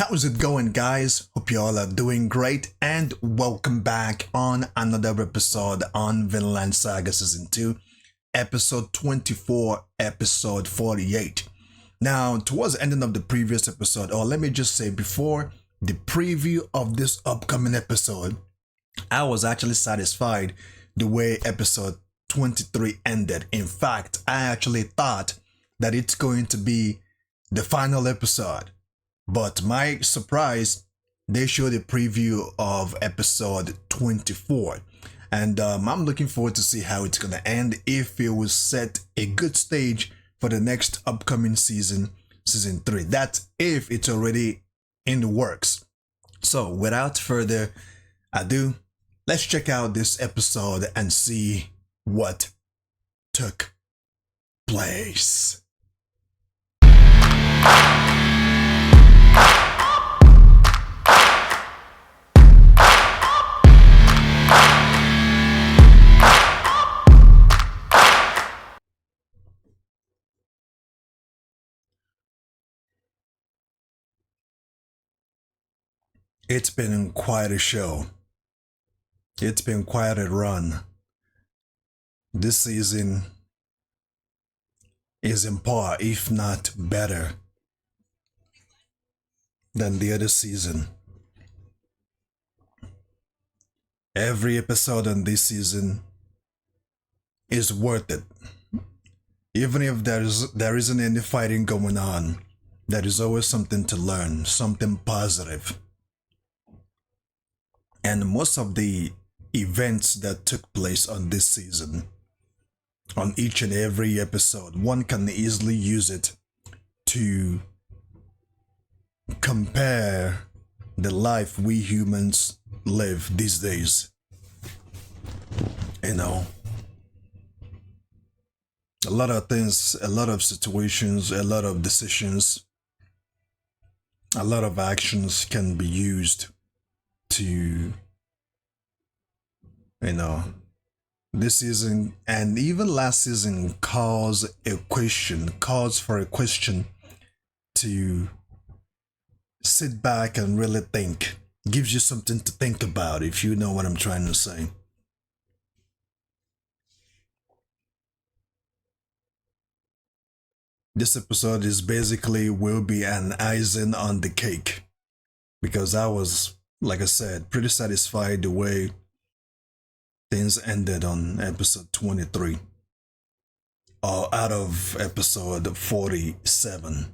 How's it going, guys? Hope you all are doing great, and welcome back on another episode on Vinland Saga Season 2, Episode 24, Episode 48. Now, towards the ending of the previous episode, or let me just say before the preview of this upcoming episode, I was actually satisfied the way episode 23 ended. In fact, I actually thought that it's going to be the final episode. But my surprise, they showed a preview of episode 24. And I'm looking forward to see how it's going to end, if it will set a good stage for the next upcoming season, season 3. That's if it's already in the works. So without further ado, let's check out this episode and see what took place. It's been quite a show. It's been quite a run. This season is in par, if not better, than the other season. Every episode on this season is worth it. Even if there isn't any fighting going on, there is always something to learn, something positive. And most of the events that took place on this season, on each and every episode, one can easily use it to compare the life we humans live these days. You know, a lot of things, a lot of situations, a lot of decisions, a lot of actions can be used to, this season and even last season calls for a question to sit back and really think. Gives you something to think about, if you know what I'm trying to say. This episode is basically will be an icing on the cake, because I was, like I said, pretty satisfied the way things ended on episode 23, or out of episode 47.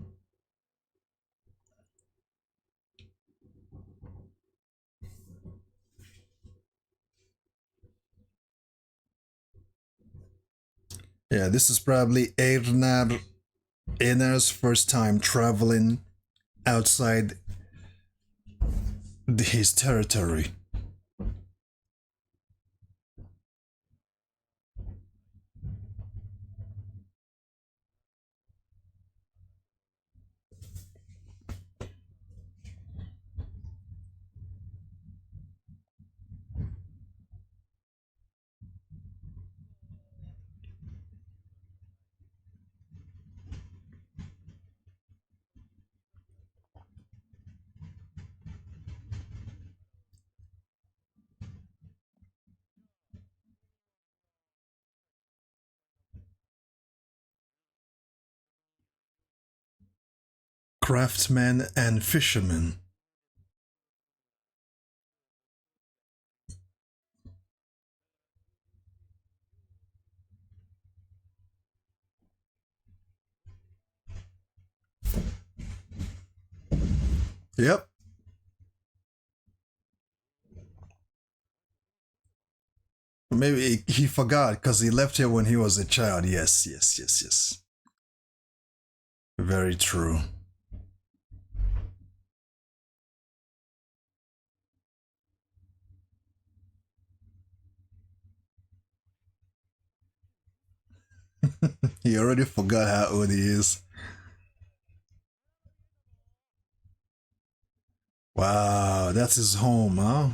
Yeah, this is probably Einar's first time traveling outside his territory. Craftsmen and fishermen. Yep. Maybe he forgot because he left here when he was a child. Yes. Very true. He already forgot how old he is. Wow, that's his home, huh?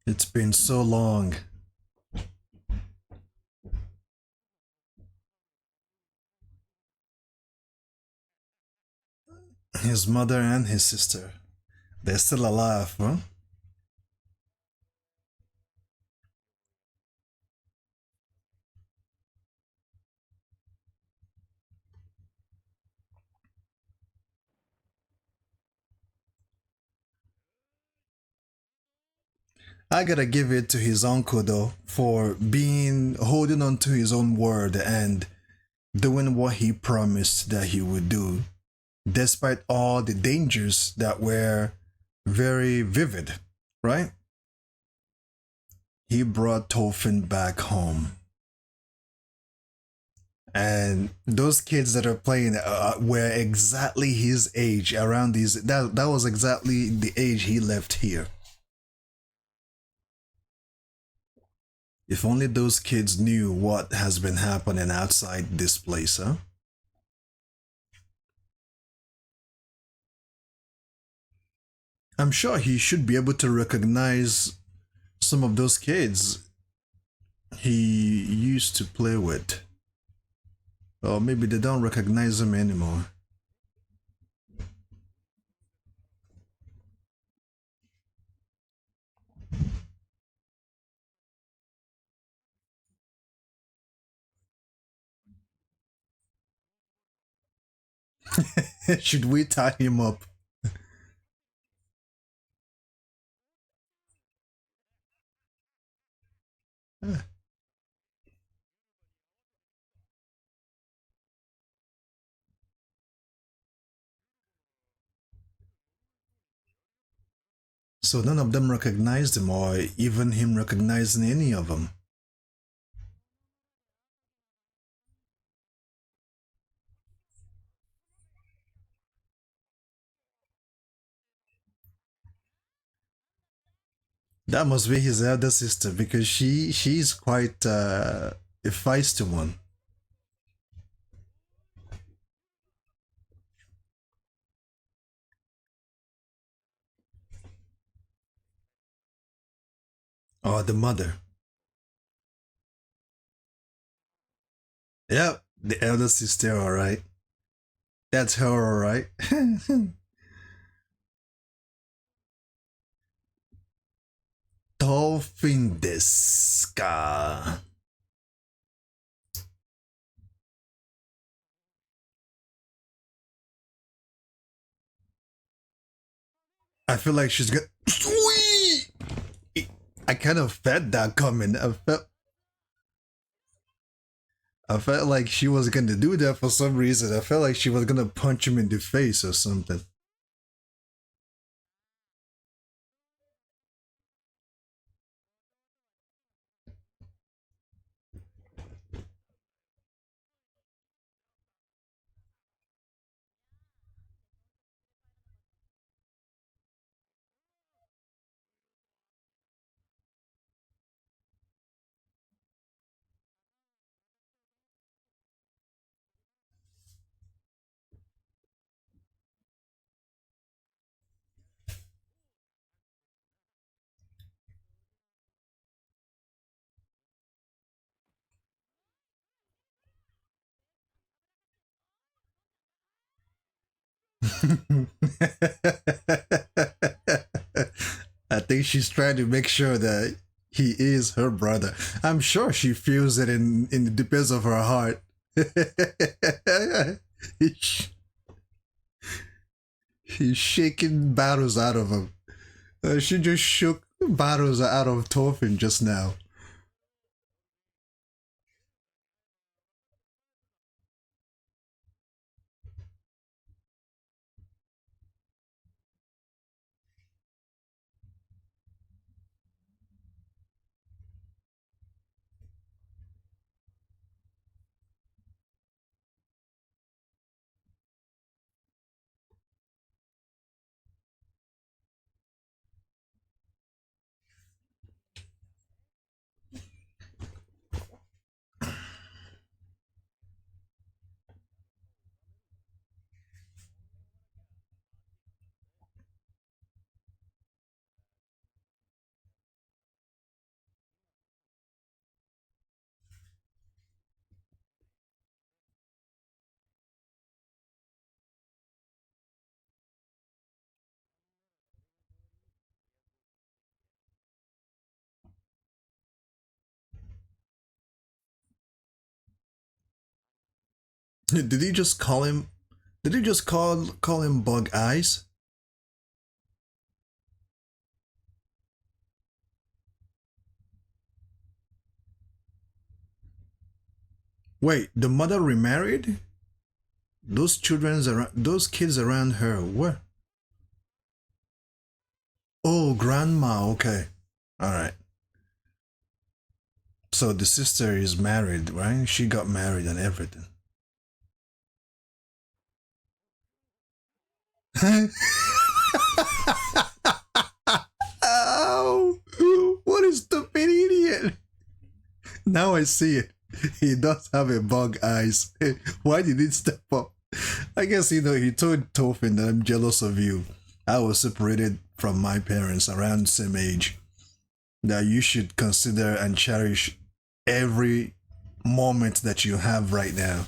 It's been so long. His mother and his sister. They're still alive, huh? I gotta give it to his uncle though for being holding on to his own word and doing what he promised that he would do, despite all the dangers that were very vivid, right? He brought Thorfinn back home. And those kids that are playing were exactly his age, around these. That was exactly the age he left here. If only those kids knew what has been happening outside this place, huh? I'm sure he should be able to recognize some of those kids he used to play with. Or maybe they don't recognize him anymore. Should we tie him up? So none of them recognized him, or even him recognizing any of them. That must be his elder sister because she's quite a feisty one. Or the mother. Yep, the elder sister, alright. That's her, alright. Thorfinn desu ka? I feel like she's gonna. Sweet! I kind of felt that coming. I felt like she was gonna do that for some reason. I felt like she was gonna punch him in the face or something. I think she's trying to make sure that he is her brother. I'm sure she feels it in the depths of her heart. He's shaking battles out of him. She just shook battles out of Thorfinn just now. Did he just call him? Did he just call him Bug Eyes? Wait, the mother remarried? Those kids around her, where? Oh, grandma. Okay, all right. So the sister is married, right? She got married and everything. Oh, what a stupid idiot! Now I see it. He does have a bug eyes. Why did it step up? I guess he told Thorfinn that I'm jealous of you. I was separated from my parents around the same age. That you should consider and cherish every moment that you have right now.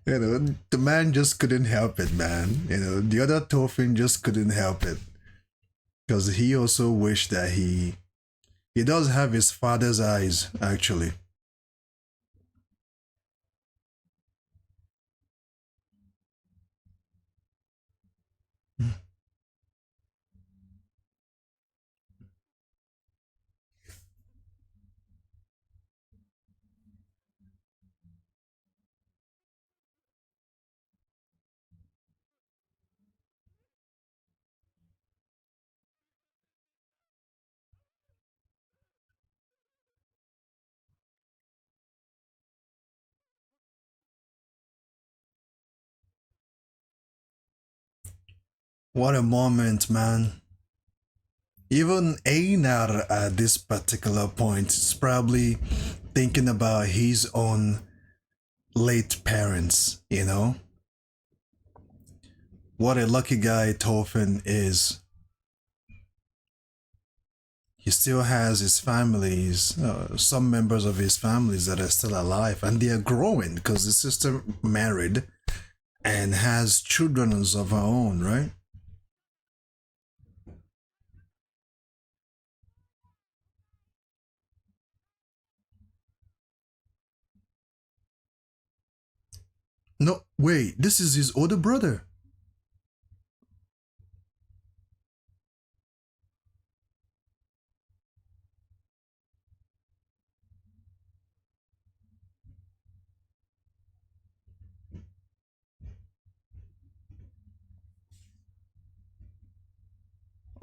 The man just couldn't help it, man. The other Thorfinn just couldn't help it. Because he also wished that he does have his father's eyes, actually. What a moment, man. Even Einar at this particular point is probably thinking about his own late parents. What a lucky guy Thorfinn is. He still has his families, some members of his families that are still alive, and they are growing because his sister married and has children of her own, right? No, wait, this is his older brother.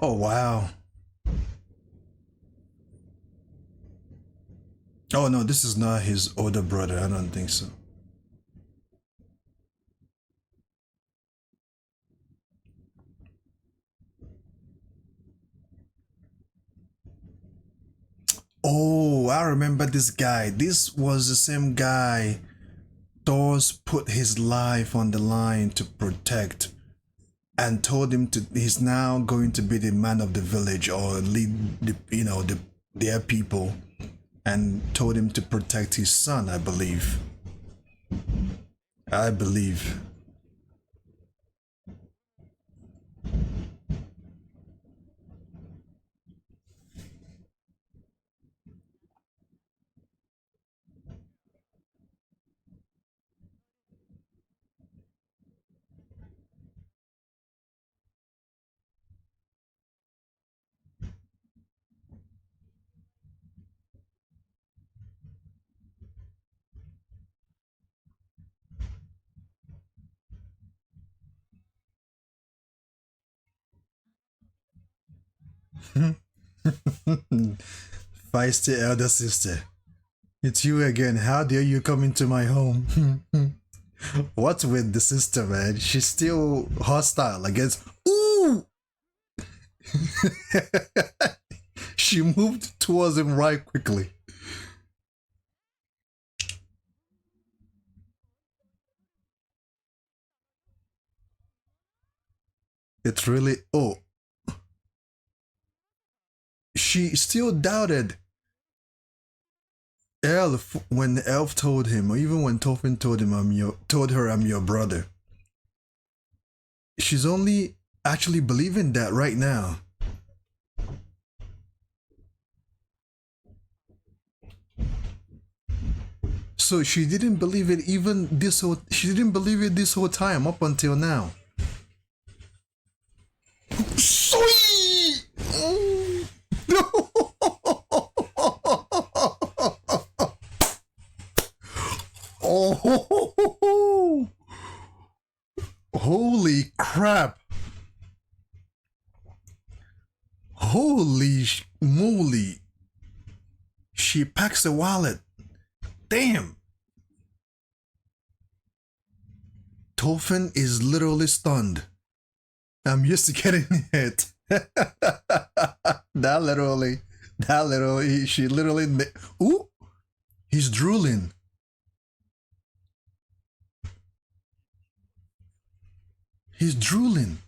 Oh, wow. Oh, no, this is not his older brother. I don't think so. Oh, I remember this guy. This was the same guy Thor's put his life on the line to protect and told him to he's now going to be the man of the village or lead their people and told him to protect his son, I believe. I believe. Feisty elder sister. It's you again. How dare you come into my home? What's with the sister, man? She's still hostile against. Ooh! She moved towards him right quickly. It's really. Oh, she still doubted Elf when Elf told him, or even when Thorfinn told her I'm your brother. She's only actually believing that right now. So she didn't believe it even this whole. She didn't believe it this whole time up until now. Sweet. Oh, holy crap! Holy moly! She packs the wallet. Damn! Thorfinn is literally stunned. I'm used to getting hit. That literally, she literally. Ooh! He's drooling. He's drooling.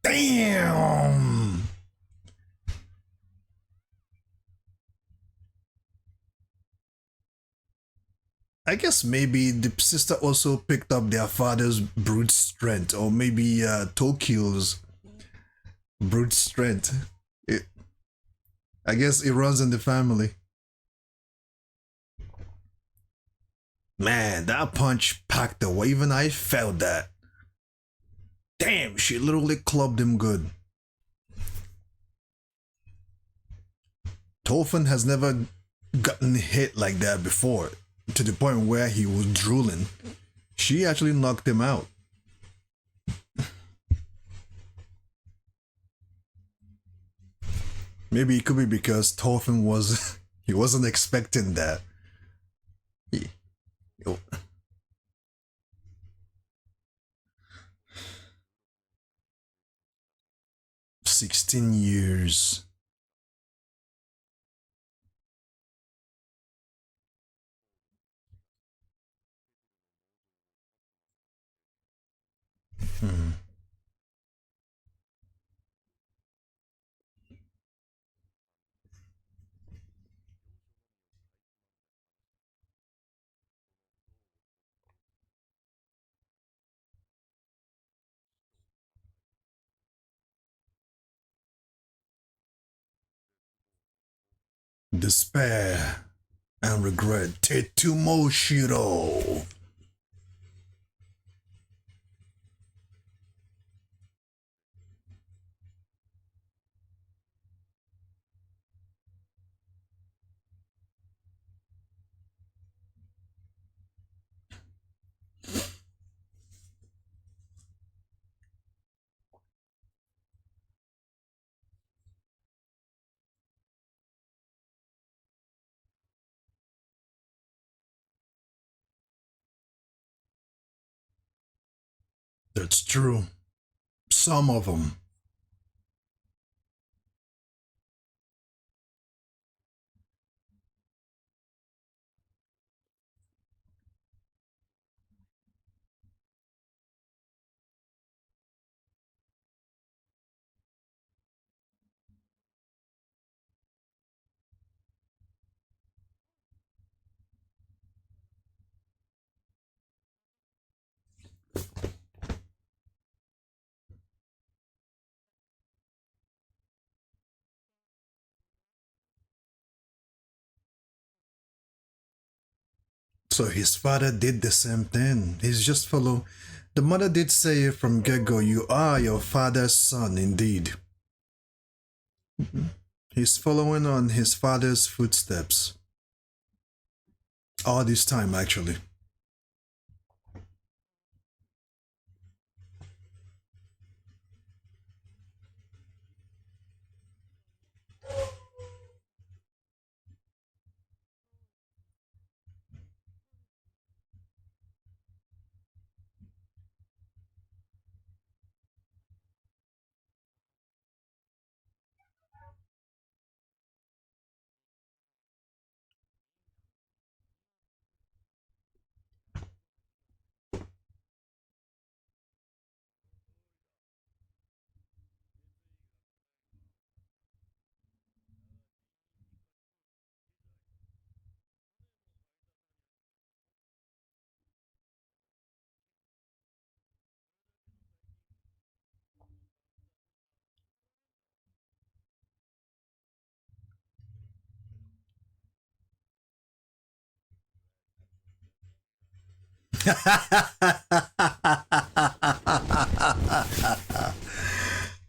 Damn! I guess maybe the sister also picked up their father's brute strength, or maybe Tokyo's brute strength. It, I guess it runs in the family. Man, that punch packed away. Even I felt that. Damn, she literally clubbed him good. Thorfinn has never gotten hit like that before, to the point where he was drooling. She actually knocked him out. Maybe it could be because Thorfinn was he wasn't expecting that. He, oh, 16 years. Hmm. Despair and regret. Tetumo Shiro. That's true. Some of them. So his father did the same thing. He's just follow. The mother did say from get-go, you are your father's son indeed. He's following on his father's footsteps. All this time, actually.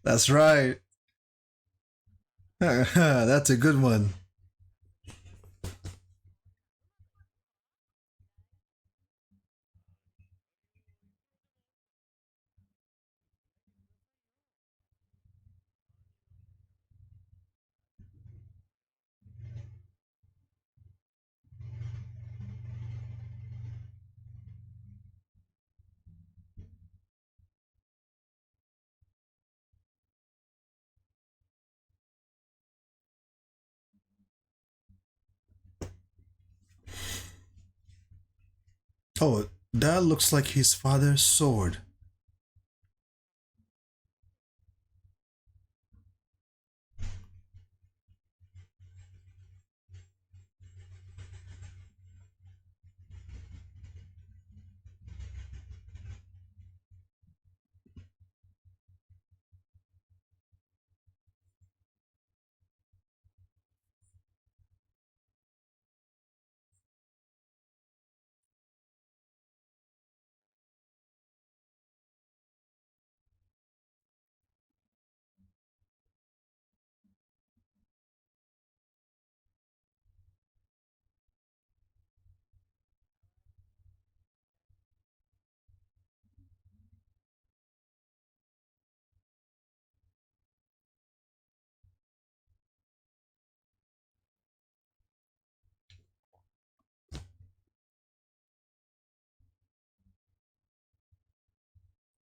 That's right. That's a good one. Oh, that looks like his father's sword.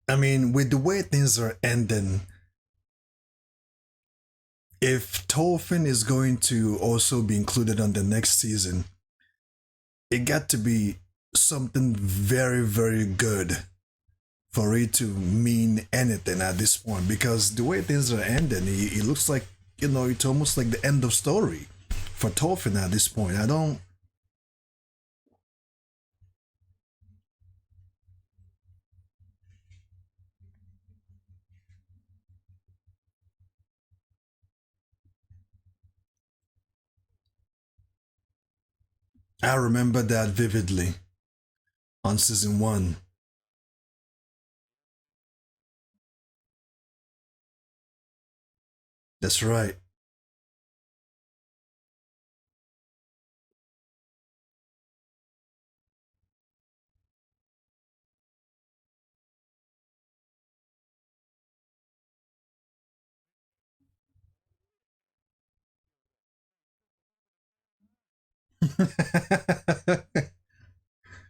I mean, with the way things are ending, if Thorfinn is going to also be included on the next season, it got to be something very, very good for it to mean anything at this point. Because the way things are ending, it looks like, it's almost like the end of story for Thorfinn at this point. I remember that vividly on season one. That's right.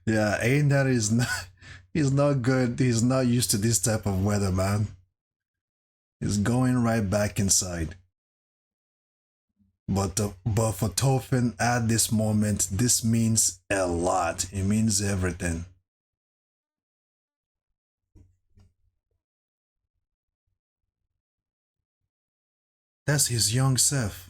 Yeah, Einar is not. He's not good. He's not used to this type of weather, man. He's going right back inside. But for Thorfinn at this moment, this means a lot. It means everything. That's his young self.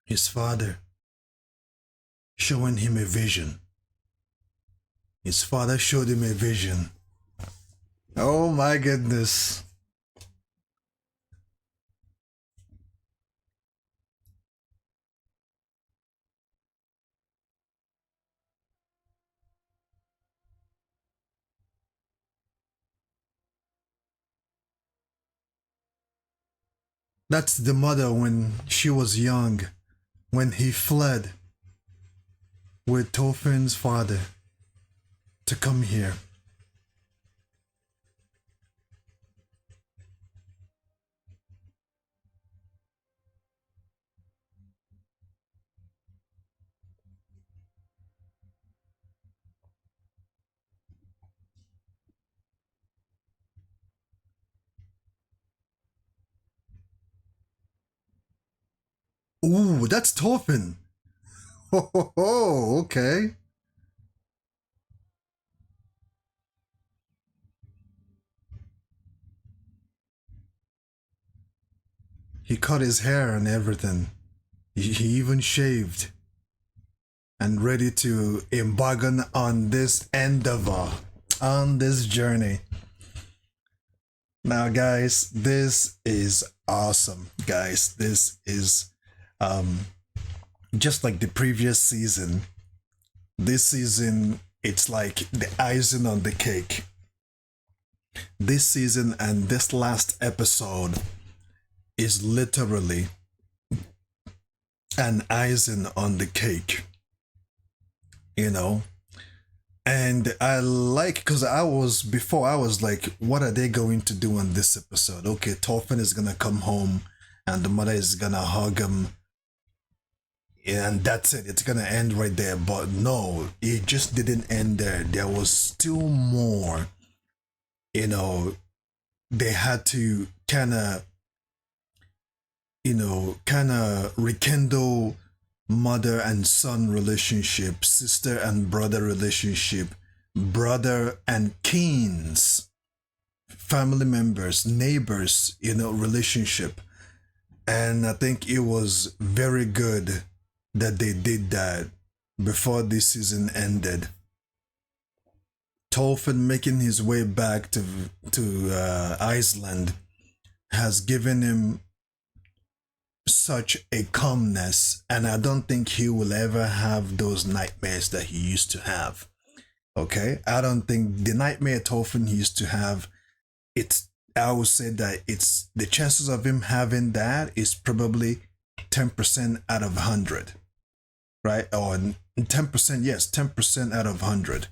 His father showing him a vision. His father showed him a vision. Oh my goodness. That's the mother when she was young, when he fled with Thorfinn's father to come here. Ooh, that's Thorfinn. Ho ho ho, okay. He cut his hair and everything. He even shaved and ready to embark on this endeavor, on this journey. Now, guys, this is awesome, guys. This is um, just like the previous season. This season, it's like the icing on the cake. This season and this last episode is literally an icing on the cake, you know. And I like, because I was like, what are they going to do on this episode? Okay, Thorfinn is gonna come home and the mother is gonna hug him, and that's it. It's gonna end right there. But no, it just didn't end there. There was still more. You know, they had to kind of rekindle mother and son relationship, sister and brother relationship, brother and kins, family members, neighbors, relationship. And I think it was very good that they did that before this season ended. Thorfinn making his way back to Iceland has given him such a calmness, and I don't think he will ever have those nightmares that he used to have. Okay, I don't think the nightmare Thorfinn used to have. I would say that it's the chances of him having that is probably 10% out of 100, right? Or 10%, yes, 10% out of 100,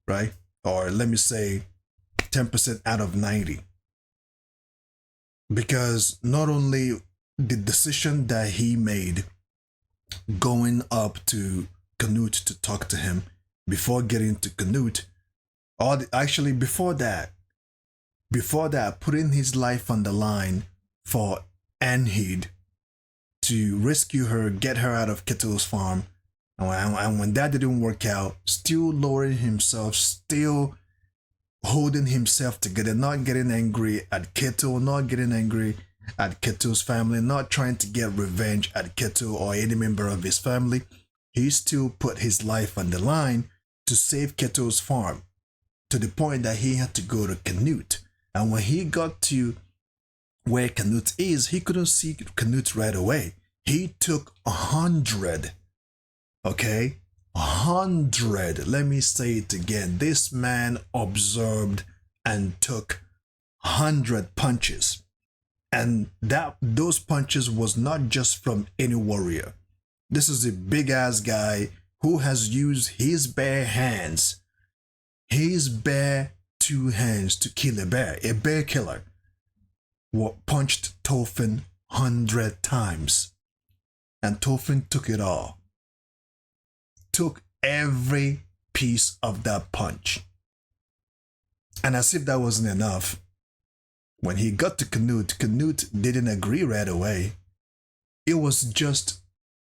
right? Or let me say 10% out of 90. Because not only the decision that he made going up to Canute to talk to him before getting to Canute, actually before that, putting his life on the line for Anhid to rescue her, get her out of Ketil's farm, and when that didn't work out, still lowering himself, still holding himself together, not getting angry at Ketil, not getting angry at Ketil's family, not trying to get revenge at Ketil or any member of his family. He still put his life on the line to save Ketil's farm, to the point that he had to go to Canute. And when he got to where Canute is, he couldn't see Canute right away. He took 100. Okay? 100. Let me say it again. This man observed and took 100 punches. And those punches was not just from any warrior. This is a big ass guy who has used his bare hands, his bare 2 hands to kill a bear. A bear killer punched Thorfinn 100 times. And Thorfinn took it all. Took every piece of that punch. And as if that wasn't enough, when he got to Canute, Canute didn't agree right away. It was just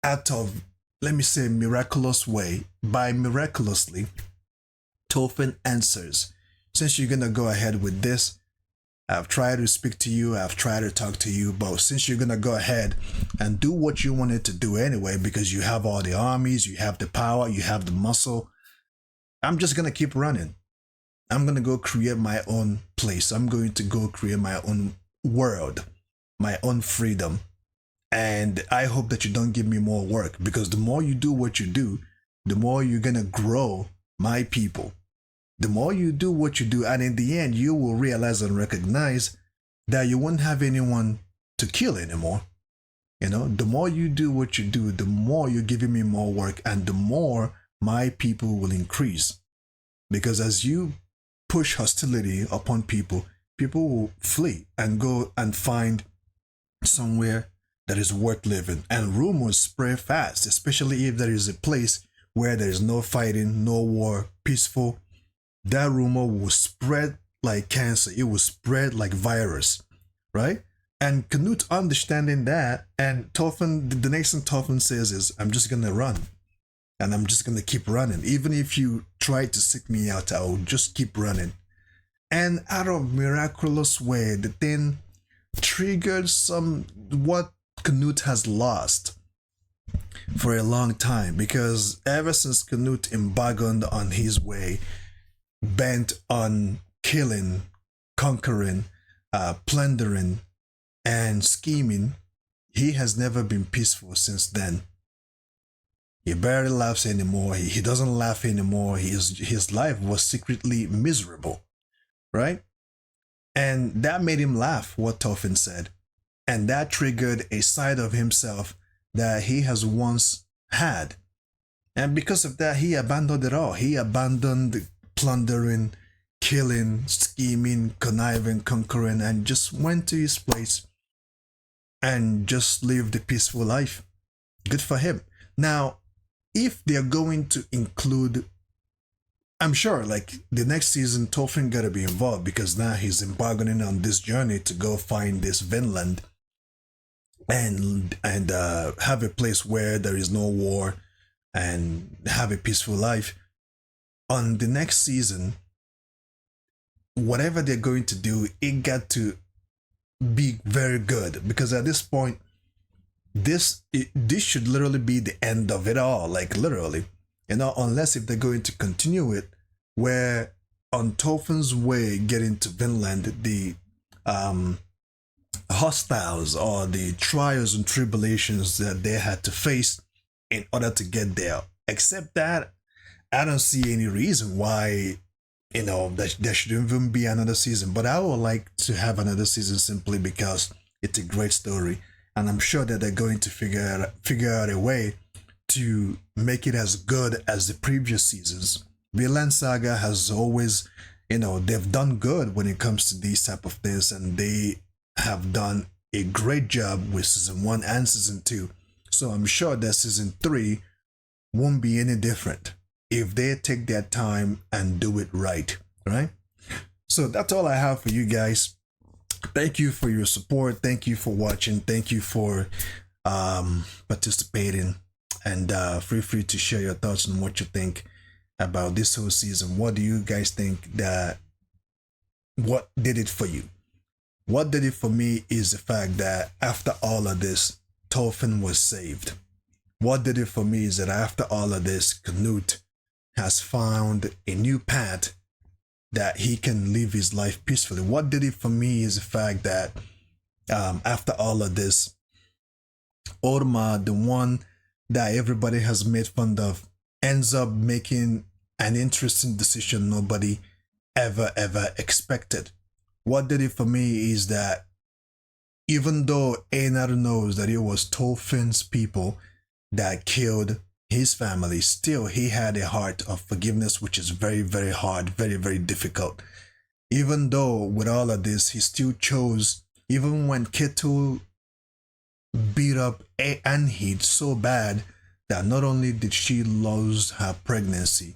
out of, let me say, miraculous way. By miraculously, Thorfinn answers, since you're gonna go ahead with this, I've tried to speak to you, I've tried to talk to you, but since you're gonna go ahead and do what you wanted to do anyway, because you have all the armies, you have the power, you have the muscle, I'm just gonna keep running. I'm gonna go create my own place. I'm going to go create my own world, my own freedom. And I hope that you don't give me more work, because the more you do what you do, the more you're gonna grow my people. The more you do what you do, and in the end, you will realize and recognize that you won't have anyone to kill anymore. The more you do what you do, the more you're giving me more work, and the more my people will increase. Because as you push hostility upon people, people will flee and go and find somewhere that is worth living. And rumors spread fast, especially if there is a place where there is no fighting, no war, peaceful. That rumor will spread like cancer. It will spread like virus, right? And Canute understanding that, and Thorfinn, the next thing Thorfinn says is, I'm just going to run. And I'm just going to keep running. Even if you try to seek me out, I will just keep running. And out of miraculous way, the thing triggered some what Canute has lost for a long time, because ever since Canute embargoed on his way, bent on killing, conquering, plundering, and scheming, he has never been peaceful since then. He barely laughs anymore. He doesn't laugh anymore. His life was secretly miserable, right? And that made him laugh, what Thorfinn said. And that triggered a side of himself that he has once had. And because of that, he abandoned it all. He abandoned plundering, killing, scheming, conniving, conquering, and just went to his place and just lived a peaceful life. Good for him. Now, if they're going to include, I'm sure like the next season, Thorfinn gotta be involved, because now he's embarking on this journey to go find this Vinland and have a place where there is no war and have a peaceful life. On the next season, whatever they're going to do, it got to be very good, because at this point, this should literally be the end of it all, like literally, unless if they're going to continue it, where on Thorfinn's way getting to Vinland, the hostiles or the trials and tribulations that they had to face in order to get there. Except that I don't see any reason why that there should even be another season. But I would like to have another season simply because it's a great story, and I'm sure that they're going to figure out a way to make it as good as the previous seasons. Vinland Saga has always, they've done good when it comes to these type of things, and they have done a great job with season 1 and season 2. So I'm sure that season 3 won't be any different if they take their time and do it right. So that's all I have for you guys. Thank you for your support. Thank you for watching. Thank you for participating, and feel free to share your thoughts on what you think about this whole season. What do you guys think what did it for you? What did it for me is the fact that after all of this, Thorfinn was saved. What did it for me is that after all of this, Canute has found a new path that he can live his life peacefully. What did it for me is the fact that after all of this, Orma, the one that everybody has made fun of, ends up making an interesting decision nobody ever expected. What did it for me is that even though Einar knows that it was Thorfinn's people that killed his family, still he had a heart of forgiveness, which is very, very hard, very, very difficult. Even though with all of this, he still chose, even when Ketil beat up Anhid so bad that not only did she lose her pregnancy,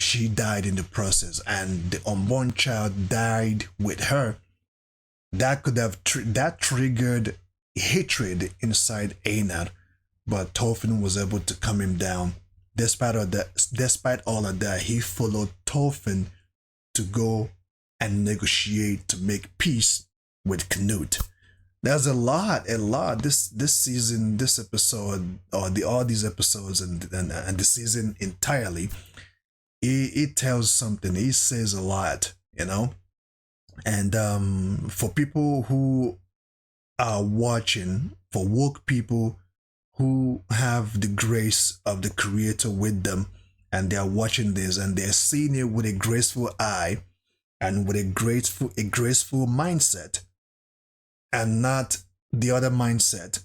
she died in the process, and the unborn child died with her. That could have that triggered hatred inside Einar, but Thorfinn was able to calm him down. Despite all of that, he followed Thorfinn to go and negotiate to make peace with Canute. There's a lot. This season, this episode, or all these episodes, and the season entirely, it tells something. It says a lot, And for people who are watching, for woke people who have the grace of the Creator with them, and they are watching this and they're seeing it with a graceful eye and with a graceful mindset, and not the other mindset,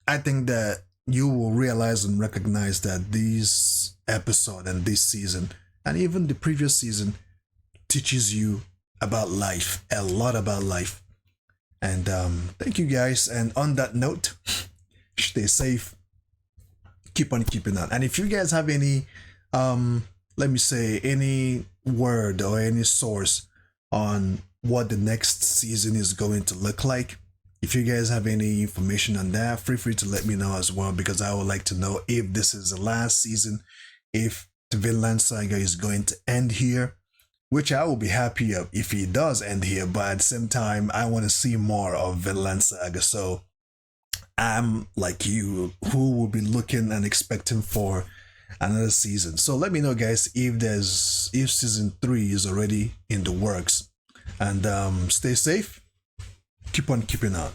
I think that you will realize and recognize that this episode and this season, and even the previous season, teaches you about life, a lot about life. And thank you guys. And on that note, stay safe. Keep on keeping on. And if you guys have any, let me say, any word or any source on what the next season is going to look like, if you guys have any information on that, feel free to let me know as well, because I would like to know if this is the last season, if the Vinland Saga is going to end here, which I will be happy if he does end here. But at the same time, I want to see more of Vinland Saga. So I'm like you, who will be looking and expecting for another season. So let me know, guys, if season 3 is already in the works. And stay safe. Keep on keeping on.